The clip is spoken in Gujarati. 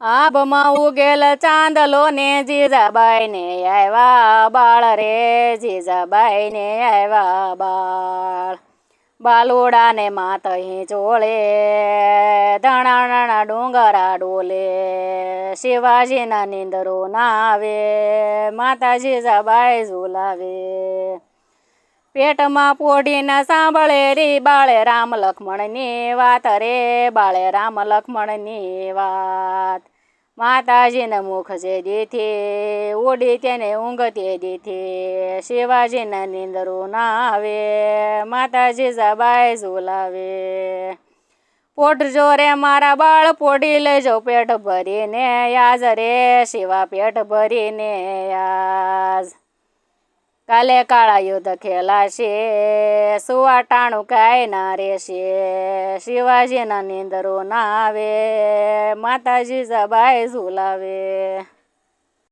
આભમાં ઉગેલ ચાંદલો ને જીજાબાઈ ને આવ્યા બાળ રે, જીજાબાઈ ને આવ્યા બાળ. બાલુડા ને માતહી ચોળે, ધણા નાના ડુંગરા ડોલે, શિવાજીના નીંદરો ના આવે, માતા જીજાબાઈ ઝુલાવે. પેટમાં પોઢીને સાંભળે રી બાળે રામ લક્ષ્મણની વાત રે, બાળે રામ લક્ષ્મણની વાત. માતાજીને મુખ જે દીથી, ઉડી તેને ઊંઘ તે દીથી, શિવાજીને નીંદરું ના આવે, માતા જીજાબાઈ ઝુલાવે. પોઢજો રે મારા બાળ પોઢી લેજો પેટ ભરીને યાજ રે, શિવા પેટ ભરીને યાજ. કાલે કાળા યુદ્ધ ખેલાશે, સુવાટાણું કાંઈ ના રહેશે, શિવાજીના નીંદરો ના આવે, માતા જીજાબાઈ ઝુલાવે.